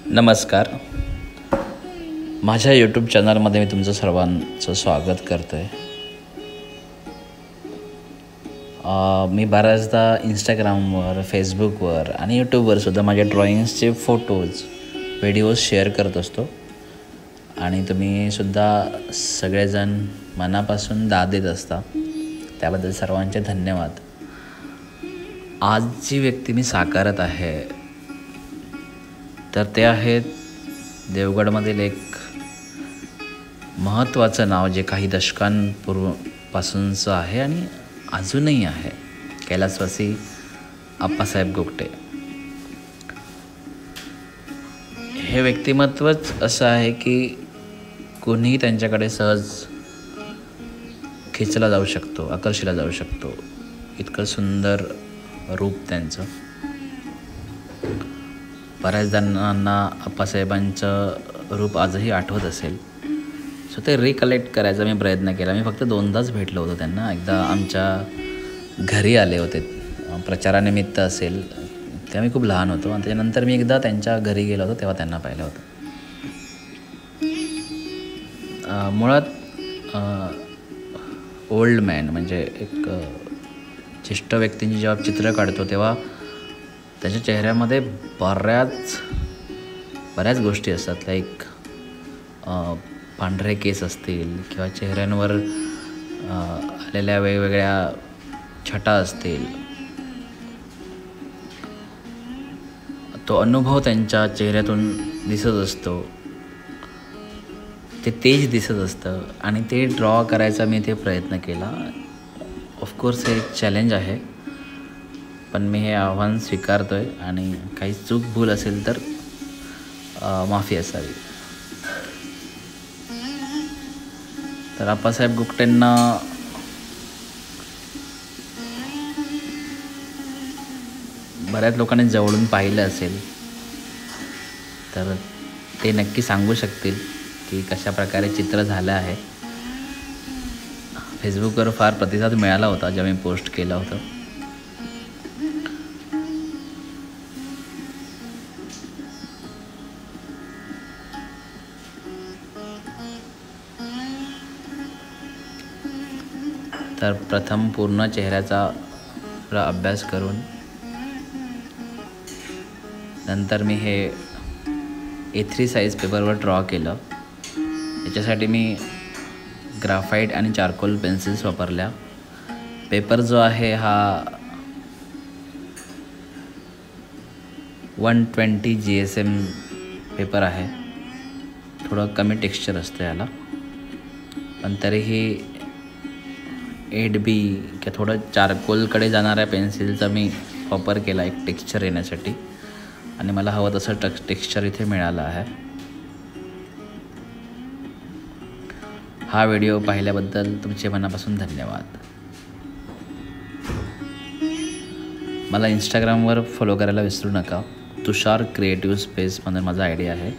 नमस्कार. माझ्या यूट्यूब चॅनलमध्ये मी तुमचं सर्वांचं स्वागत करतो आहे. मी बऱ्याचदा इंस्टाग्रामवर, फेसबुकवर आणि यूट्यूबवरसुद्धा माझ्या ड्रॉइंग्सचे फोटोज, व्हिडिओज शेअर करत असतो आणि तुम्हीसुद्धा सगळेजण मनापासून दाद देत असता. त्याबद्दल सर्वांचे धन्यवाद. आज जी व्यक्ती मी साकारत आहे तर ते आहेत देवगडमधील एक महत्त्वाचं नाव, जे काही दशकांपूर्वीपासूनचं आहे आणि अजूनही आहे, कैलासवासी आप्पासाहेब गोगटे. हे व्यक्तिमत्वच असं आहे की कोणीही त्यांच्याकडे सहज खेचला जाऊ शकतो, आकर्षिला जाऊ शकतो. इतकं सुंदर रूप त्यांचं. बऱ्याच जणांना आप्पासाहेबांचं रूप आजही आठवत असेल. सो ते रिकलेक्ट करायचा मी प्रयत्न केला. मी फक्त 2दाच भेटलो होतो त्यांना. एकदा आमच्या घरी आले होते, प्रचारानिमित्त असेल, तेव्हा मी खूप लहान होतो, आणि त्याच्यानंतर मी एकदा त्यांच्या घरी गेलो होतो, तेव्हा त्यांना पाहिलं होतं. मुळात ओल्ड मॅन म्हणजे एक ज्येष्ठ व्यक्तींची जेव्हा चित्र काढतो तेव्हा त्याच्या चेहऱ्यामध्ये बऱ्याच गोष्टी असतात. लाईक पांढरे केस असतील किंवा चेहऱ्यांवर आलेल्या वेगवेगळ्या छटा असतील. तो अनुभव त्यांच्या चेहऱ्यातून दिसत असतो, ते तेज दिसत असतं, आणि ते ड्रॉ करायचा मी ते प्रयत्न केला. ऑफकोर्स हे एक चॅलेंज आहे, पण मी हे आव्हान स्वीकारतो आहे, आणि काही चूक भूल असेल तर माफी असावी. तर आप्पासाहेब गोगटेंना बऱ्याच लोकांनी जवळून पाहिलं असेल तर ते नक्की सांगू शकतील की कशा प्रकारे चित्र झालं आहे. फेसबुकवर फार प्रतिसाद मिळाला होता जेव्हा मी पोस्ट केलं होतं. तर प्रथम पूर्ण चेहऱ्याचा अभ्यास करून नंतर मी हे A3 साईज पेपरवर ड्रॉ केलं. याच्यासाठी मी ग्राफाईट आणि चारकोल पेन्सिल्स वापरल्या. पेपर जो आहे हा 120 GSM पेपर आहे. थोडं कमी टेक्स्चर असतं याला, पण तरीही 8B किंवा थोडं चारकोलकडे जाणाऱ्या पेन्सिलचा मी वापर केला एक टेक्स्चर येण्यासाठी, आणि मला हवं तसं टेक्स्चर इथे मिळालं आहे. हा व्हिडिओ पाहिल्याबद्दल तुमचे मनापासून धन्यवाद. मला इंस्टाग्रामवर फॉलो करायला विसरू नका. तुषार क्रिएटिव्ह स्पेस म्हणून माझा आयडी आहे.